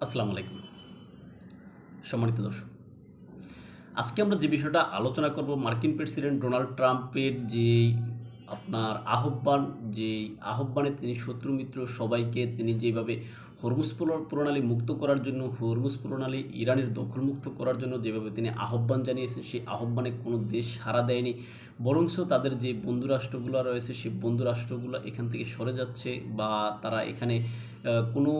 আসসালামু আলাইকুম সম্মানিত দর্শক। আজকে আমরা যে বিষয়টা আলোচনা করব মার্কিন প্রেসিডেন্ট ডোনাল্ড ট্রাম্পের যেই আহ্বানে তিনি শত্রু মিত্র সবাইকে তিনি যেভাবে হরমুজ প্রণালী মুক্ত করার জন্য হরমুজ প্রণালী ইরানের দখলমুক্ত করার জন্য যেভাবে তিনি আহ্বান জানিয়েছেন, সেই আহ্বানে কোনো দেশ সাড়া দেয়নি, বরঞ্চ তাদের যে বন্ধু রাষ্ট্রগুলো রয়েছে সেই বন্ধু রাষ্ট্রগুলো এখান থেকে সরে যাচ্ছে বা তারা এখানে কোনো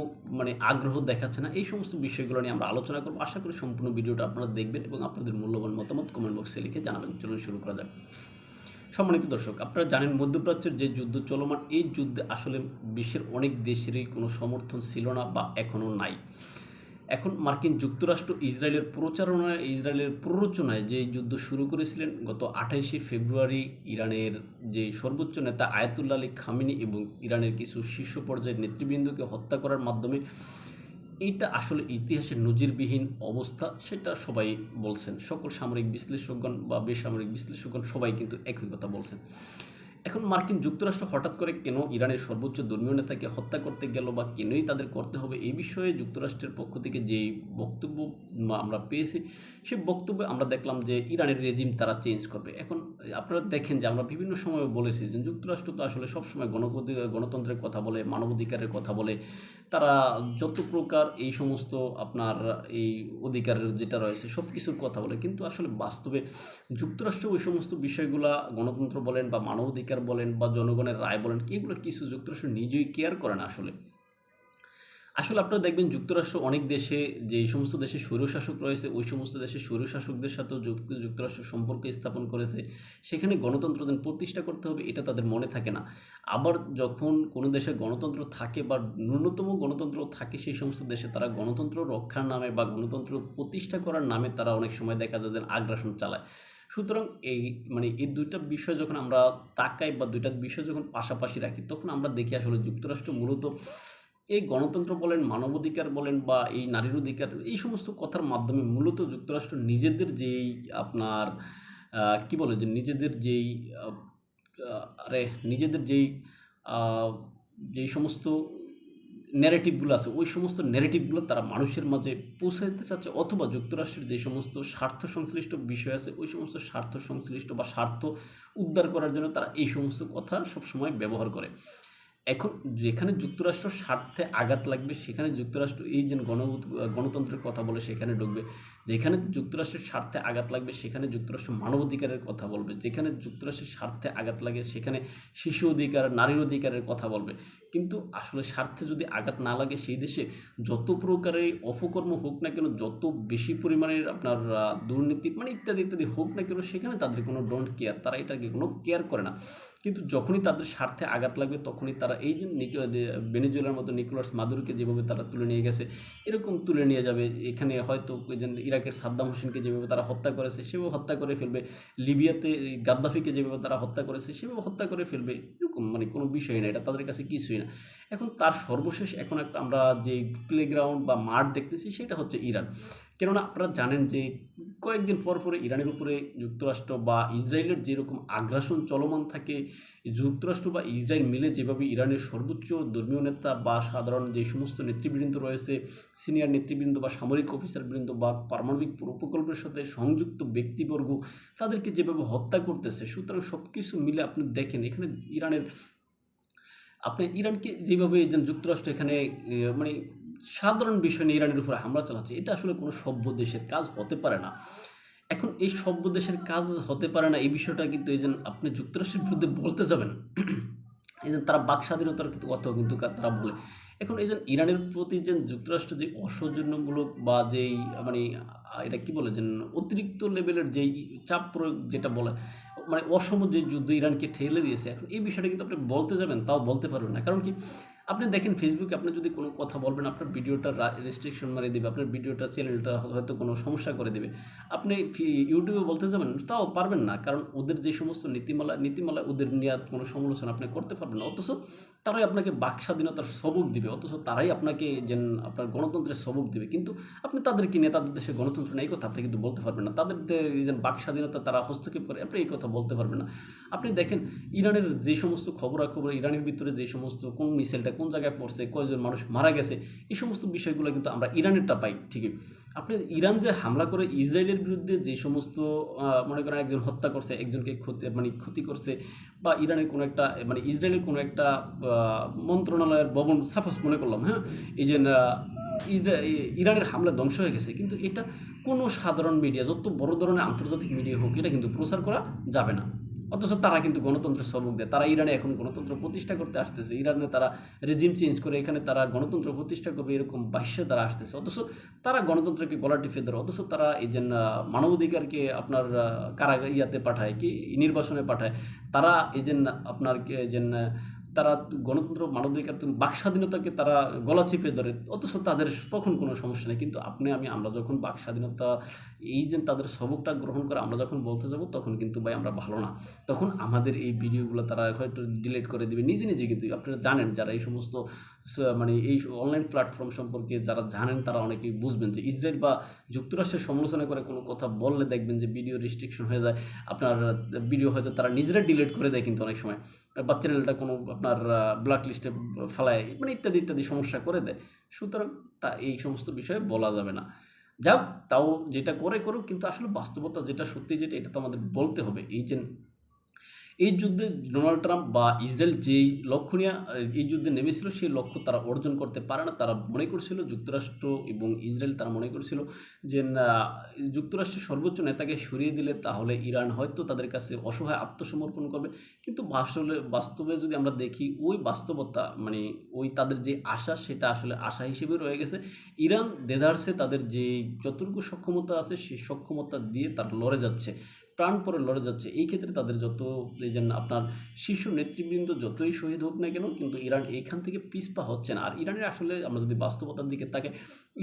আগ্রহ দেখাচ্ছে না। এই সমস্ত বিষয়গুলো নিয়ে আমরা আলোচনা করব। আশা করি সম্পূর্ণ ভিডিওটা আপনারা দেখবেন এবং আপনাদের মূল্যবান মতামত কমেন্ট বক্সে লিখে জানাবেন। চলুন শুরু করা যাক। সম্মানিত দর্শক, আপনারা জানেন মধ্যপ্রাচ্যের যে যুদ্ধ চলমান, এই যুদ্ধে আসলে বিশ্বের অনেক দেশেরই কোনো সমর্থন ছিল না বা এখনও নাই। এখন মার্কিন যুক্তরাষ্ট্র ইসরায়েলের প্ররোচনায় যে যুদ্ধ শুরু করেছিলেন গত 28শে ফেব্রুয়ারি, ইরানের যে সর্বোচ্চ নেতা আয়াতুল্লাহ আলী খামেনি এবং ইরানের কিছু শীর্ষ পর্যায়ের নেতৃবৃন্দকে হত্যা করার মাধ্যমে, এইটা আসলে ইতিহাসের নজিরবিহীন অবস্থা, সেটা সবাই বলছেন। সকল সামরিক বিশ্লেষকগণ বা বেসামরিক বিশ্লেষকগণ সবাই কিন্তু একই কথা বলছেন। এখন মার্কিন যুক্তরাষ্ট্র হঠাৎ করে কেন ইরানের সর্বোচ্চ ধর্মীয় নেতাকে হত্যা করতে গেল বা কেনই তাদের করতে হবে, এই বিষয়ে যুক্তরাষ্ট্রের পক্ষ থেকে যেই বক্তব্য আমরা পেয়েছি, সেই বক্তব্যে আমরা দেখলাম যে ইরানের রেজিম তারা চেঞ্জ করবে। এখন আপনারা দেখেন যে আমরা বিভিন্ন সময় বলেছি যে যুক্তরাষ্ট্র তো আসলে সবসময় গণতন্ত্রের কথা বলে, মানবাধিকারের কথা বলে, তারা যত প্রকার এই সমস্ত আপনার এই অধিকারের যেটা রয়েছে সব কিছুর কথা বলে, কিন্তু আসলে বাস্তবে যুক্তরাষ্ট্র ওই সমস্ত বিষয়গুলা, গণতন্ত্র বলেন বা মানবাধিকার বলেন বা জনগণের রায় বলেন, এগুলো কিছু যুক্তরাষ্ট্র নিজেই কেয়ার করে না। আসলে আপনারা দেখবেন যুক্তরাষ্ট্র অনেক দেশে, যে সমস্ত দেশে স্বৈরশাসক রয়েছে, ওই সমস্ত দেশের স্বৈরশাসকদের সাথেও যুক্তরাষ্ট্র সম্পর্ক স্থাপন করেছে। সেখানে গণতন্ত্র যেন প্রতিষ্ঠা করতে হবে, এটা তাদের মনে থাকে না। আবার যখন কোনো দেশে গণতন্ত্র থাকে বা ন্যূনতম গণতন্ত্র থাকে, সেই সমস্ত দেশে তারা গণতন্ত্র রক্ষার নামে বা গণতন্ত্র প্রতিষ্ঠা করার নামে তারা অনেক সময় দেখা যায় যে আগ্রাসন চালায়। সুতরাং এই দুইটা বিষয় যখন আমরা তাকাই বা দুইটা বিষয় যখন পাশাপাশি রাখি, তখন আমরা দেখি আসলে যুক্তরাষ্ট্র মূলত এই গণতন্ত্র বলেন, মানবাধিকার বলেন বা এই নারীর অধিকার, এই সমস্ত কথার মাধ্যমে মূলত যুক্তরাষ্ট্র নিজেদের যেই আপনার কি বলে যে নিজেদের যেই নিজেদের যেই সমস্ত ন্যারেটিভগুলো আছে, ওই সমস্ত ন্যারেটিভগুলো তারা মানুষের মাঝে পৌঁছে দিতে চাচ্ছে, অথবা যুক্তরাষ্ট্রের যে সমস্ত স্বার্থ সংশ্লিষ্ট বিষয় আছে, ওই সমস্ত স্বার্থ সংশ্লিষ্ট বা স্বার্থ উদ্ধার করার জন্য তারা এই সমস্ত কথা সবসময় ব্যবহার করে। এখন যেখানে যুক্তরাষ্ট্র স্বার্থে আঘাত লাগবে, সেখানে যুক্তরাষ্ট্র এই যে গণতন্ত্রের কথা বলে সেখানে ঢুকবে। যেখানে যুক্তরাষ্ট্রের স্বার্থে আঘাত লাগবে, সেখানে যুক্তরাষ্ট্র মানবাধিকারের কথা বলবে। যেখানে যুক্তরাষ্ট্রের স্বার্থে আঘাত লাগে, সেখানে শিশু অধিকার, নারীর অধিকারের কথা বলবে। কিন্তু আসলে স্বার্থে যদি আঘাত না লাগে, সেই দেশে যত প্রকারের অপকর্ম হোক না কেন, যত বেশি পরিমাণের আপনার দুর্নীতি ইত্যাদি ইত্যাদি হোক না কেন, সেখানে তাদের কোনো ডোন্ট কেয়ার, তারা এটাকে কোনো কেয়ার করে না। কিন্তু যখনই তাদের স্বার্থে আঘাত লাগবে, তখনই তারা এই যে ভেনেজুয়েলার মতো নিকোলাস মাদুরোকে যেভাবে তারা তুলে নিয়ে গেছে, এরকম তুলে নিয়ে যাবে। এখানে হয়তো ওই যে ইরাকের সাদ্দাম হোসেনকে যেভাবে তারা হত্যা করেছে সেভাবে হত্যা করে ফেলবে, লিবিয়াতে গাদ্দাফিকে যেভাবে তারা হত্যা করেছে সেভাবে হত্যা করে ফেলবে। এরকম কোনো বিষয় না, এটা তাদের কাছে কিছুই না। এখন তার সর্বশেষ এখন একটা আমরা যে প্লেগ্রাউন্ড বা মাঠ দেখতেছি, সেটা হচ্ছে ইরান। কেননা আপনারা জানেন যে কয়েকদিন পর পরে ইরানের উপরে যুক্তরাষ্ট্র বা ইসরায়েলের যেরকম আগ্রাসন চলমান থাকে, যুক্তরাষ্ট্র বা ইসরায়েল মিলে যেভাবে ইরানের সর্বোচ্চ ধর্মীয় নেতা বা সাধারণ যে সমস্ত নেতৃবৃন্দ রয়েছে, সিনিয়র নেতৃবৃন্দ বা সামরিক অফিসারবৃন্দ বা পারমাণবিক প্রকল্পের সাথে সংযুক্ত ব্যক্তিবর্গ, তাদেরকে যেভাবে হত্যা করতেছে, সুতরাং সব কিছু মিলে আপনি দেখেন এখানে ইরানকে যেভাবে যুক্তরাষ্ট্র এখানে মানে সাধারণ বিষয় নিয়ে ইরানের উপরে হামলা চালাচ্ছে, এটা আসলে কোনো সভ্য দেশের কাজ হতে পারে না। এখন এই সভ্য দেশের কাজ হতে পারে না, এই বিষয়টা কিন্তু আপনি যুক্তরাষ্ট্রের বিরুদ্ধে বলতে যাবেন, তারা বাক স্বাধীনতার কথাও কিন্তু তারা বলে। এখন ইরানের প্রতি যুক্তরাষ্ট্র যে অসৌজন্যমূলক বা যেই এটা কি বলে অতিরিক্ত লেভেলের যেই চাপ প্রয়োগ যেটা বলে, অসম যে যুদ্ধ ইরানকে ঠেলে দিয়েছে, এখন এই বিষয়টা কিন্তু আপনি বলতে যাবেন তাও বলতে পারবেন না। কারণ কি, আপনি দেখেন ফেসবুকে আপনি যদি কোনো কথা বলবেন, আপনার ভিডিওটা রেস্ট্রিকশন মারিয়ে দেবে, আপনার ভিডিওটা চ্যানেলটা হয়তো কোনো সমস্যা করে দেবে। আপনি ইউটিউবে বলতে যাবেন তাও পারবেন না, কারণ ওদের যে সমস্ত নীতিমালা ওদের নিয়ে কোনো সমালোচনা আপনি করতে পারবেন না। অথচ তারাই আপনাকে বাক স্বাধীনতার সবক দিবে, অথচ তারাই আপনাকে আপনার গণতন্ত্রের সবক দিবে। কিন্তু আপনি তাদেরকে নিয়ে, তাদের দেশে গণতন্ত্র নেই কথা আপনি কিন্তু বলতে পারবেন না। তাদের বাক স্বাধীনতা তারা হস্তক্ষেপ করে, আপনি এই কথা বলতে পারবেন না। আপনি দেখেন ইরানের যে সমস্ত খবরাখবর, ইরানের ভিতরে যে সমস্ত কোন কোন জায়গায় পড়ছে, কয়জন মানুষ মারা গেছে, এই সমস্ত বিষয়গুলো কিন্তু আমরা ইরানেরটা পাই ঠিকই। আপনি ইরান যে হামলা করে ইসরায়েলের বিরুদ্ধে যে সমস্ত মনে করেন একজন হত্যা করছে, একজনকে ক্ষতি করছে, বা ইরানের কোনো একটা ইসরায়েলের কোনো একটা মন্ত্রণালয়ের ভবন সাপোজ মনে করলাম, হ্যাঁ, এই যে ইরানের হামলা ধ্বংস হয়ে গেছে, কিন্তু এটা কোনো সাধারণ মিডিয়া, যত বড় ধরনের আন্তর্জাতিক মিডিয়া হোক, এটা কিন্তু প্রচার করা যাবে না। অথচ তারা কিন্তু গণতন্ত্রের সবক দেয়। তারা ইরানে এখন গণতন্ত্র প্রতিষ্ঠা করতে আসতেছে, ইরানে তারা রেজিম চেঞ্জ করে এখানে তারা গণতন্ত্র প্রতিষ্ঠা করবে, এরকম ভাষ্যে তারা আসতেছে। অথচ তারা গণতন্ত্রকে গলা টিপে ধরে, অথচ তারা এই যে মানবাধিকারকে আপনার ইয়াতে পাঠায়, কি নির্বাসনে পাঠায়, তারা এই যে আপনার তারা গণতন্ত্র, মানবাধিকার, বাক স্বাধীনতাকে তারা গলা চিপে ধরে, অথচ তাদের তখন কোনো সমস্যা নেই। কিন্তু আমরা যখন বাক স্বাধীনতা এই যে তাদের সবকটা গ্রহণ করে আমরা যখন বলতে যাব, তখন কিন্তু ভাই আমরা ভালো না। তখন আমাদের এই ভিডিওগুলো তারা হয়তো ডিলিট করে দেবে নিজে নিজে। কিন্তু আপনারা জানেন, যারা এই সমস্ত এই অনলাইন প্ল্যাটফর্ম সম্পর্কে যারা জানেন, তারা অনেকেই বুঝবেন যে ইসরায়েল বা যুক্তরাষ্ট্রের সমালোচনা করে কোনো কথা বললে দেখবেন যে ভিডিও রেস্ট্রিকশন হয়ে যায়, আপনার ভিডিও হয়তো তারা নিজেরা ডিলিট করে দেয় কিন্তু অনেক সময়, বা চ্যানেলটা কোনো আপনার ব্ল্যাক লিস্টে ফেলায়, ইত্যাদি ইত্যাদি সমস্যা করে দেয়। সুতরাং এই সমস্ত বিষয়ে বলা যাবে না। যাক, তাও যেটা করুক, কিন্তু আসলে বাস্তবতা যেটা সত্যি, যেটা এটা তো আমাদের বলতে হবে। এই যুদ্ধে ডোনাল্ড ট্রাম্প বা ইসরায়েল যেই লক্ষ্য নিয়ে এই যুদ্ধে নেমেছিল, সেই লক্ষ্য তারা অর্জন করতে পারে না। তারা মনে করছিল, যুক্তরাষ্ট্র এবং ইসরায়েল তারা মনে করছিল যে যুক্তরাষ্ট্রের সর্বোচ্চ নেতাকে সরিয়ে দিলে তাহলে ইরান হয়তো তাদের কাছে অসহায় আত্মসমর্পণ করবে। কিন্তু বাস্তবে যদি আমরা দেখি, ওই বাস্তবতা ওই তাদের যে আশা, সেটা আসলে আশা হিসেবে রয়ে গেছে। ইরান দেদারসে তাদের যে যতটুকু সক্ষমতা আছে, সেই সক্ষমতা দিয়ে তারা লড়ে যাচ্ছে, প্রাণপরে লড়ে যাচ্ছে। এই ক্ষেত্রে তাদের যত এই যে আপনার শীর্ষ নেতৃবৃন্দ যতই শহীদ হোক না কেন, কিন্তু ইরান এইখান থেকে পিছপা হচ্ছে না। আর ইরানের আসলে আমরা যদি বাস্তবতার দিকে তাকে,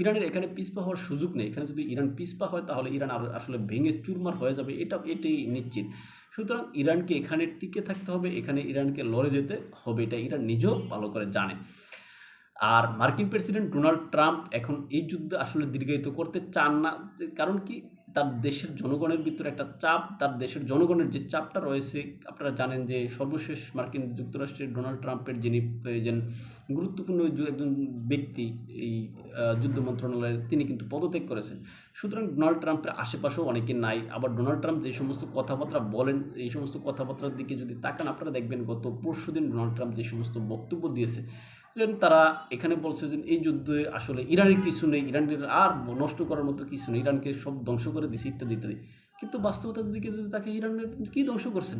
ইরানের এখানে পিছপা হওয়ার সুযোগ নেই। এখানে যদি ইরান পিছপা হয়, তাহলে ইরান আর আসলে ভেঙে চুরমার হয়ে যাবে, এটাই নিশ্চিত। সুতরাং ইরানকে এখানে টিকে থাকতে হবে, এখানে ইরানকে লড়ে যেতে হবে, এটা ইরান নিজেও ভালো করে জানে। আর মার্কিন প্রেসিডেন্ট ডোনাল্ড ট্রাম্প এখন এই যুদ্ধ আসলে দীর্ঘায়িত করতে চান না। কারণ কি, তার দেশের জনগণের ভিতরে একটা চাপ, তার দেশের জনগণের যে চাপটা রয়েছে, আপনারা জানেন যে সর্বশেষ মার্কিন যুক্তরাষ্ট্রের ডোনাল্ড ট্রাম্পের যিনি গুরুত্বপূর্ণ একজন ব্যক্তি এই যুদ্ধ মন্ত্রণালয়ের, তিনি কিন্তু পদত্যাগ করেছেন। সুতরাং ডোনাল্ড ট্রাম্পের আশেপাশেও অনেকে নাই। আবার ডোনাল্ড ট্রাম্প যে সমস্ত কথাবার্তা বলেন, এই সমস্ত কথাবার্তার দিকে যদি তাকান, আপনারা দেখবেন গত পরশুদিন ডোনাল্ড ট্রাম্প যে সমস্ত বক্তব্য দিয়েছে, তারা এখানে বলছে যে এই যুদ্ধে আসলে ইরানের কিছু নেই, ইরানের আর নষ্ট করার মতো কিছু নেই, ইরানকে সব ধ্বংস করে দিছে, ইত্যাদি ইত্যাদি। কিন্তু বাস্তবতার দিকে যদি তাকে, ইরানের কী ধ্বংস করছেন?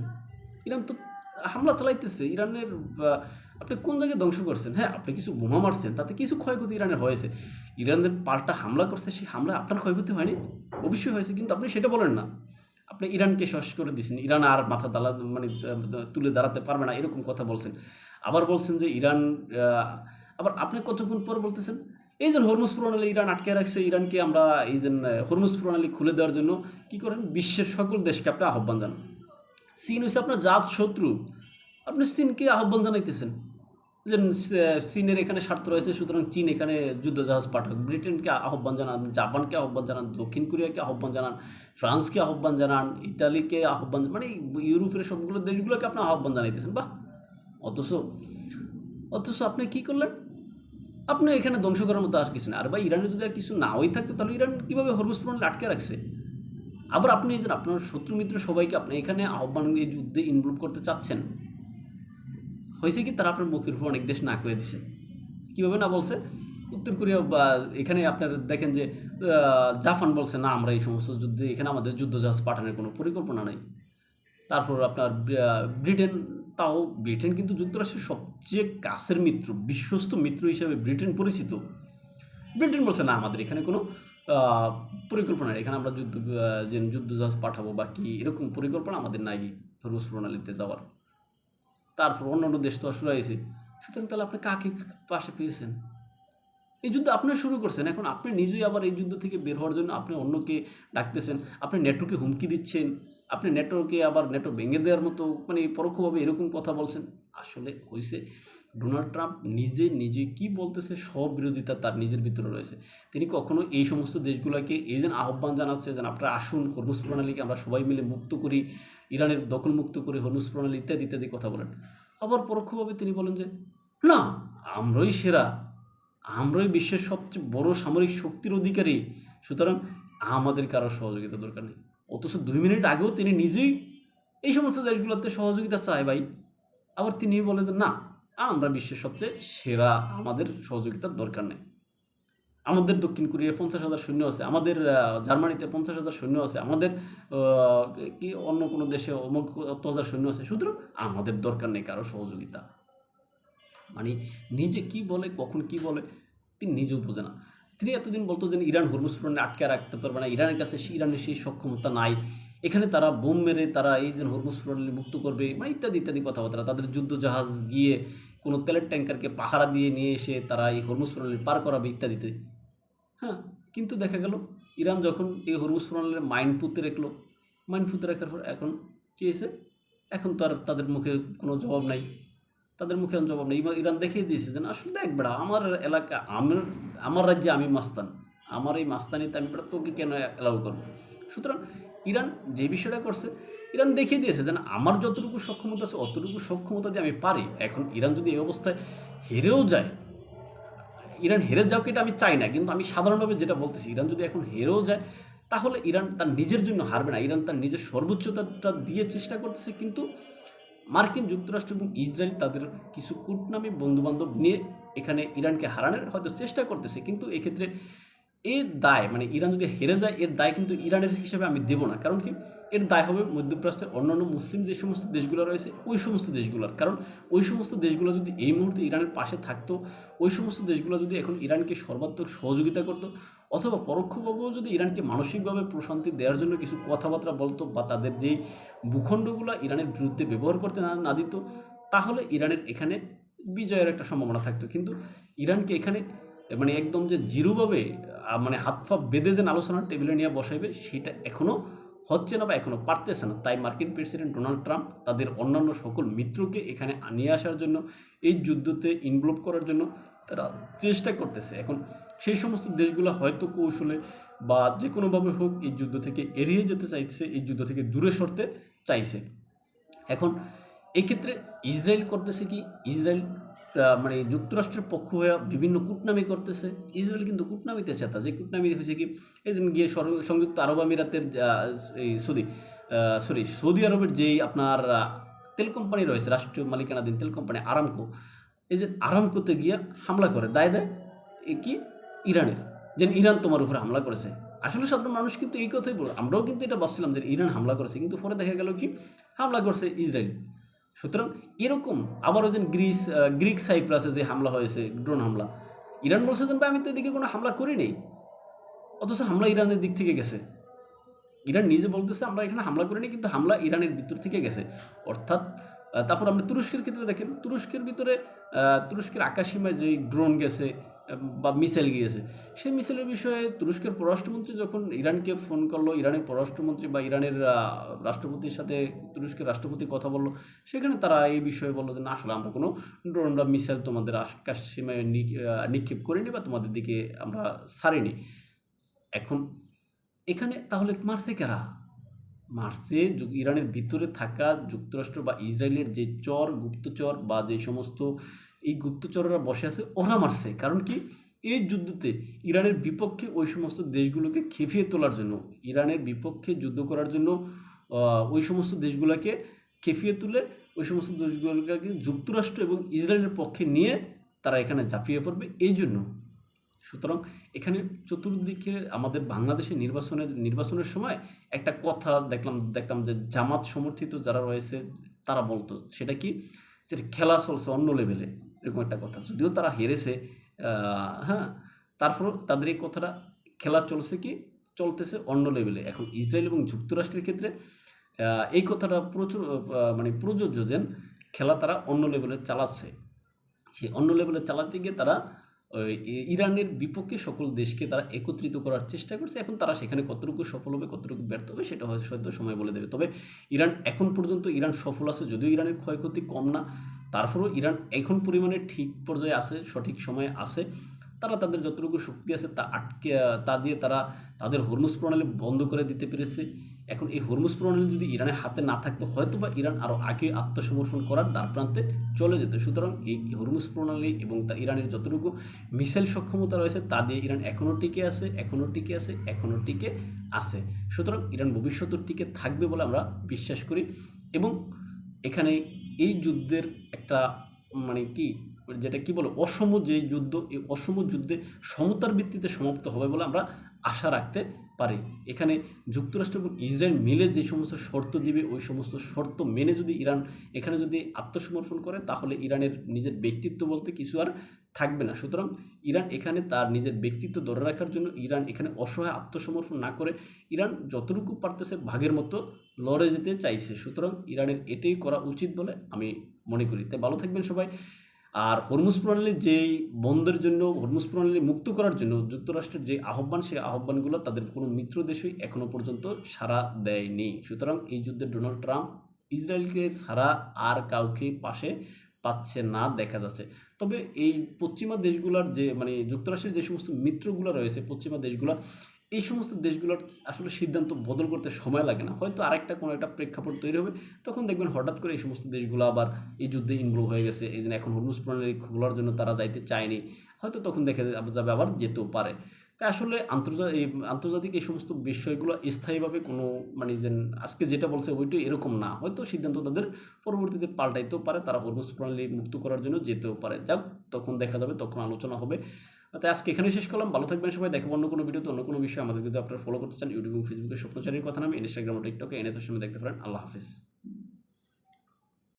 ইরান তো হামলা চালাইতেছে। ইরানের আপনি কোন জায়গায় ধ্বংস করছেন? হ্যাঁ, আপনি কিছু বোমা মারছেন, তাতে কিছু ক্ষয়ক্ষতি ইরানের হয়েছে। ইরানের পাল্টা হামলা করছে, সেই হামলা আপনার ক্ষয়ক্ষতি হয়নি? অবশ্যই হয়েছে, কিন্তু আপনি সেটা বলেন না। আপনি ইরানকে শেষ করে দিয়েছেন, ইরান আর মাথা তুলে দাঁড়াতে পারবে না, এরকম কথা বলছেন। আবার বলছেন যে ইরান, আবার আপনি কতক্ষণ পর বলতেছেন এই যে হরমুজ প্রণালী ইরান আটকে রাখছে, ইরানকে আমরা এই যে হরমুজ প্রণালী খুলে দেওয়ার জন্য কি করেন, বিশ্বের সকল দেশকে আপনি আহ্বান জানান। চীন হচ্ছে আপনার জাত শত্রু, আপনি চীনকে আহ্বান জানাইতেছেন যে চীনের এখানে স্বার্থ রয়েছে, সুতরাং চীন এখানে যুদ্ধজাহাজ পাঠাক। ব্রিটেনকে আহ্বান জানান, জাপানকে আহ্বান জানান, দক্ষিণ কোরিয়াকে আহ্বান জানান, ফ্রান্সকে আহ্বান জানান, ইতালিকে আহ্বান, ইউরোপের সবগুলো দেশগুলোকে আপনি আহ্বান জানাইতেছেন। বাহ! অথচ আপনি কী করলেন? আপনি এখানে ধ্বংস করার মতো আর কিছু নেই। আর ভাই, ইরানের যদি আর কিছু নাওই থাকতো, তাহলে ইরান কীভাবে হরমুজ প্রণালী আটকে রাখছে? আবার আপনি এই যে আপনার শত্রু মিত্র সবাইকে আপনি এখানে আহ্বান, এই যুদ্ধে ইনভলভ করতে চাচ্ছেন। হয়েছে কি, তারা আপনার মুখের উপর অনেক দেশ না করে দিছে। কীভাবে না বলছে? উত্তর কোরিয়া বা এখানে আপনার দেখেন যে জাপান বলছে না, আমরা এই সমস্ত যুদ্ধে এখানে আমাদের যুদ্ধজাহাজ পাঠানোর কোনো পরিকল্পনা নেই। তারপর আপনার ব্রিটেন কিন্তু যুক্তরাষ্ট্রের সবচেয়ে কাছের মিত্র, বিশ্বস্ত মিত্র হিসেবে ব্রিটেন পরিচিত। ব্রিটেন বলছে না, আমাদের এখানে কোনো পরিকল্পনা নেই, এখানে আমরা যুদ্ধজাহাজ পাঠাবো বা কি এরকম পরিকল্পনা আমাদের নাই হরমুজ প্রণালীতে যাওয়ার। তারপর অন্যান্য দেশ তো আসলে হয়েছে। সুতরাং তাহলে আপনি কাকে পাশে পেয়েছেন? এই যুদ্ধ আপনি শুরু করছেন, এখন আপনি নিজেই আবার এই যুদ্ধ থেকে বের হওয়ার জন্য আপনি অন্যকে ডাকতেছেন, আপনি নেটোকে হুমকি দিচ্ছেন, আপনি নেটোকে আবার নেটো ভেঙে দেওয়ার মতো পরোক্ষভাবে এরকম কথা বলছেন। আসলে হয়েছে, ডোনাল্ড ট্রাম্প নিজে কি বলতেছে, সব বিরোধিতা তার নিজের ভিতরে রয়েছে। তিনি কখনো এই সমস্ত দেশগুলোকে এই যেন আহ্বান জানাচ্ছে যেন আপনারা আসুন, হরমুজ প্রণালীকে আমরা সবাই মিলে মুক্ত করি, ইরানের দখল মুক্ত করি, হরমুজ প্রণালী ইত্যাদি ইত্যাদি কথা বলেন। আবার পরোক্ষভাবে তিনি বলেন যে না, আমরাই সেরা, আমরাই বিশ্বের সবচেয়ে বড় সামরিক শক্তির অধিকারী, সুতরাং আমাদের কারো সহযোগিতা দরকার নেই। অথচ 2 মিনিট আগেও তিনি নিজেই এই সমস্ত দেশগুলোতে সহযোগিতা চায় ভাই। আবার তিনি বলে যে না, আমরা বিশ্বের সবচেয়ে সেরা, আমাদের সহযোগিতার দরকার নেই। আমাদের দক্ষিণ কোরিয়ায় 50,000 সৈন্য আছে, আমাদের জার্মানিতে 50,000 সৈন্য আছে, আমাদের কি অন্য কোনো দেশে অমুক অত হাজার সৈন্য আছে, সুতরাং আমাদের দরকার নেই কারো সহযোগিতা। মানে নিজে কি বলে, কখন কি বলে তিনি নিজেও বোঝে না। তিনি এতদিন বলতো যে ইরান হরমুজ প্রণালী আটকে রাখতে পারবে না, ইরানের কাছে ইরানের সেই সক্ষমতা নাই, এখানে তারা বোম মেরে তারা এই যে হরমুজ প্রণালী মুক্ত করবে, মানে ইত্যাদি ইত্যাদি কথাবার্তা। তাদের যুদ্ধ জাহাজ গিয়ে কোনো তেলের ট্যাঙ্কারকে পাহারা দিয়ে নিয়ে এসে তারা এই হরমুজ প্রণালী পার করাবে ইত্যাদি ইত্যাদি। হ্যাঁ, কিন্তু দেখা গেল ইরান যখন এই হরমুজ প্রণালীর মাইন পুঁতে রাখলো, মাইন পুঁতে রাখার পর এখন কী হয়েছে, এখন তো আর তাদের মুখে কোনো জবাব নাই, তাদের মুখে জবাব নেই। ইরান দেখিয়ে দিয়েছে যে আসলে দেখ বেড়া, আমার এলাকা, আমার রাজ্যে আমি মাস্তান, আমার এই মাস্তানিতে আমি বেড়া তোকে কেন অ্যালাউ করবো। সুতরাং ইরান যে বিষয়টা করছে, ইরান দেখিয়ে দিয়েছে যে আমার যতটুকু সক্ষমতা আছে অতটুকু সক্ষমতা দিয়ে আমি পারি। এখন ইরান যদি এই অবস্থায় হেরেও যায়, ইরান হেরে যাওক এটা আমি চাই না, কিন্তু আমি সাধারণভাবে যেটা বলতেছি, ইরান যদি এখন হেরেও যায় তাহলে ইরান তার নিজের জন্য হারবে না, ইরান তার নিজের সর্বোচ্চতাটা দিয়ে চেষ্টা করতেছে। কিন্তু মার্কিন যুক্তরাষ্ট্র এবং ইসরায়েল তাদের কিছু কূটনৈতিক বন্ধুবান্ধব নিয়ে এখানে ইরানকে হারানোর হয়তো চেষ্টা করতেছে, কিন্তু এক্ষেত্রে এর দায়, মানে ইরান যদি হেরে যায় এর দায় কিন্তু ইরানের হিসেবে আমি দেব না। কারণ কি, এর দায় হবে মধ্যপ্রাচ্যের অন্যান্য মুসলিম যে সমস্ত দেশগুলো রয়েছে ওই সমস্ত দেশগুলোর। কারণ ওই সমস্ত দেশগুলো যদি এই মুহূর্তে ইরানের পাশে থাকতো, ওই সমস্ত দেশগুলো যদি এখন ইরানকে সর্বাত্মক সহযোগিতা করতো, অথবা পরোক্ষভাবেও যদি ইরানকে মানসিকভাবে প্রশান্তি দেওয়ার জন্য কিছু কথাবার্তা বলতো, বা তাদের যেই ভূখণ্ডগুলো ইরানের বিরুদ্ধে ব্যবহার করতে না দিত, তাহলে ইরানের এখানে বিজয়ের একটা সম্ভাবনা থাকতো। কিন্তু ইরানকে এখানে মানে একদম যে জিরোভাবে মানে হাত পা বেঁধে যেন আলোচনার টেবিলে নিয়ে বসাইবে, সেটা এখনও হচ্ছে না বা এখনও পারতেছে না। তাই মার্কিন প্রেসিডেন্ট ডোনাল্ড ট্রাম্প তাদের অন্যান্য সকল মিত্রকে এখানে নিয়ে আসার জন্য, এই যুদ্ধতে ইনভলভ করার জন্য তারা চেষ্টা করতেছে। এখন সেই সমস্ত দেশগুলো হয়তো কৌশলে বা যে কোনোভাবে হোক এই যুদ্ধ থেকে এড়িয়ে যেতে চাইছে, এই যুদ্ধ থেকে দূরে সরতে চাইছে। এখন এক্ষেত্রে ইসরায়েল করতেছে কি, ইসরায়েল মানে যুক্তরাষ্ট্রের পক্ষ হয়ে বিভিন্ন কূটনামি করতেছে। ইসরায়েল কিন্তু কূটনামিতে চেতা, যে কূটনামি হয়েছে কি, এই যে গিয়ে সংযুক্ত আরব আমিরাতের এই সৌদি আরবের যেই আপনার তেল কোম্পানি রয়েছে, রাষ্ট্রীয় মালিকানাধীন তেল কোম্পানি আরামকো, এই যে আরামকোতে গিয়ে হামলা করে, দায় দেয় কি ইরানের, যে ইরান তোমার উপরে হামলা করেছে। আসলে সাধারণ মানুষ কিন্তু এই কথাই বলো, আমরাও কিন্তু এটা ভাবছিলাম যে ইরান হামলা করেছে, কিন্তু পরে দেখা গেল কি হামলা করছে ইসরায়েল। সুতরাং এরকম আবারও যেন গ্রিক সাইপ্রাসে যে হামলা হয়েছে, ড্রোন হামলা, ইরান বলছে যে আমি তো এদিকে কোনো হামলা করি নেই, অথচ হামলা ইরানের দিক থেকে গেছে। ইরান নিজে বলতেছে আমরা এখানে হামলা করিনি, কিন্তু হামলা ইরানের ভিতর থেকে গেছে। অর্থাৎ তারপর আমরা তুরস্কের ক্ষেত্রে দেখেন, তুরস্কের ভিতরে তুরস্কের আকাশসীমায় যে ড্রোন গেছে বা মিসাইল গিয়েছে, সেই মিসাইলের বিষয়ে তুরস্কের পররাষ্ট্রমন্ত্রী যখন ইরানকে ফোন করলো, ইরানের পররাষ্ট্রমন্ত্রী বা ইরানের রাষ্ট্রপতির সাথে তুরস্কের রাষ্ট্রপতি কথা বললো, সেখানে তারা এই বিষয়ে বললো যে না, আসলে আমরা কোনো ড্রোন বা মিসাইল তোমাদের আকাশসীমায় নিক্ষেপ করিনি বা তোমাদের দিকে আমরা ছাড়িনি। এখন এখানে তাহলে মারছে কারা? মারছে ইরানের ভিতরে থাকা যুক্তরাষ্ট্র বা ইসরায়েলের যে গুপ্তচর বা যে সমস্ত এই গুপ্তচররা বসে আছে, ওরা মারছে। কারণ কি, এই যুদ্ধতে ইরানের বিপক্ষে ওই সমস্ত দেশগুলোকে খেপিয়ে তোলার জন্য, ইরানের বিপক্ষে যুদ্ধ করার জন্য ওই সমস্ত দেশগুলোকে খেপিয়ে তুলে ওই সমস্ত দেশগুলোকে যুক্তরাষ্ট্র এবং ইসরায়েলের পক্ষে নিয়ে তারা এখানে ঝাঁপিয়ে পড়বে এই জন্য। সুতরাং এখানে চতুর্দিকে আমাদের বাংলাদেশে নির্বাচনের সময় একটা কথা দেখলাম যে জামাত সমর্থিত যারা রয়েছে তারা বলতো, সেটা কি, যে খেলা চলছে অন্য লেভেলে, এরকম একটা কথা। যদিও তারা হেরেছে, হ্যাঁ, তারপরও তাদের এই কথাটা, খেলা চলতেছে অন্য লেভেলে। এখন ইসরায়েল এবং যুক্তরাষ্ট্রের ক্ষেত্রে এই কথাটা প্রযোজ্য, যেন খেলা তারা অন্য লেভেলে চালাচ্ছে। সেই অন্য লেভেলে চালাতে গিয়ে তারা ইরানের বিপক্ষে সকল দেশকে তারা একত্রিত করার চেষ্টা করছে। এখন তারা সেখানে কতটুকু সফল হবে, কতটুকু ব্যর্থ হবে, সেটা হয়তো সময় বলে দেবে। তবে ইরান এখন পর্যন্ত সফল আছে, যদিও ইরানের ক্ষয়ক্ষতি কম না, তারপরেও ইরান এখন পরিমাণে ঠিক পর্যায়ে আছে, সঠিক সময়ে আছে। তারা তাদের যতটুকু শক্তি আছে তা দিয়ে তারা তাদের হরমুজ প্রণালী বন্ধ করে দিতে পেরেছে। এখন এই হরমুজ প্রণালী যদি ইরানের হাতে না থাকতো হয়তো বা ইরান আরও আগে আত্মসমর্পণ করার দ্বারপ্রান্তে চলে যেত। সুতরাং এই হরমুজ প্রণালী এবং ইরানের যতটুকু মিসাইল সক্ষমতা রয়েছে তা দিয়ে ইরান এখনও টিকে আছে। সুতরাং ইরান ভবিষ্যতেও টিকে থাকবে বলে আমরা বিশ্বাস করি। এবং এখানে এই যুদ্ধের একটা মানে যেটা বলে অসম যে যুদ্ধ, এই অসম যুদ্ধে সমতার ভিত্তিতে সমাপ্ত হবে বলে আমরা আশা রাখতে পারি। এখানে যুক্তরাষ্ট্র এবং ইসরায়েল মিলে যে সমস্ত শর্ত দিবে ওই সমস্ত শর্ত মেনে যদি ইরান এখানে যদি আত্মসমর্পণ করে তাহলে ইরানের নিজের ব্যক্তিত্ব বলতে কিছু আর থাকবে না। সুতরাং ইরান এখানে তার নিজের ব্যক্তিত্ব ধরে রাখার জন্য ইরান এখানে অসহায় আত্মসমর্পণ না করে ইরান যতটুকু পারতেছে ভাগের মতো লড়ে যেতে চাইছে। সুতরাং ইরানের এটাই করা উচিত বলে আমি মনে করি। তাই ভালো থাকবেন সবাই। আর হরমুজ প্রণালী যেই বন্ধের জন্য, হরমুজ প্রণালী মুক্ত করার জন্য যুক্তরাষ্ট্রের যে আহ্বান, সেই আহ্বানগুলো তাদের কোনো মিত্র দেশই এখনও পর্যন্ত সাড়া দেয়নি। সুতরাং এই যুদ্ধে ডোনাল্ড ট্রাম্প ইসরায়েলকে ছাড়া আর কাউকে পাশে পাচ্ছে না দেখা যাচ্ছে। তবে এই পশ্চিমা দেশগুলোর যে যুক্তরাষ্ট্রের যে সমস্ত মিত্রগুলো রয়েছে, পশ্চিমা দেশগুলো, এই সমস্ত দেশগুলোর আসলে সিদ্ধান্ত বদল করতে সময় লাগে না। হয়তো আরেকটা কোনো একটা প্রেক্ষাপট তৈরি হবে, তখন দেখবেন হঠাৎ করে এই সমস্ত দেশগুলো আবার এই যুদ্ধে ইনভলভ হয়ে গেছে। এই জন্য এখন হরমুজ প্রণালী খোলার জন্য তারা যাইতে চায়নি, হয়তো তখন দেখা যাবে আবার যেতেও পারে। তাই আসলে আন্তর্জাতিক এই সমস্ত বিষয়গুলো স্থায়ীভাবে কোনো যে আজকে যেটা বলছে ওইটাই এরকম না, হয়তো সিদ্ধান্ত তাদের পরবর্তীতে পাল্টাইতেও পারে, তারা হরমুজ প্রণালী মুক্ত করার জন্য যেতেও পারে। যাক, তখন দেখা যাবে, তখন আলোচনা হবে। তাই আজকে এখানেই শেষ করলাম। ভালো থাকবেন সবাই। দেখাবো অন্য কোনো ভিডিওতে, অন্য কোনো বিষয়। আমাদের যদি আপনারা ফলো করতে চান ইউটিউব এবং ফেসবুকে স্বপ্নচারীর কথা নামে, ইনস্টাগ্রাম ও টিকটকে এনে তার সময় দেখতে পারেন। আল্লাহ হাফিজ।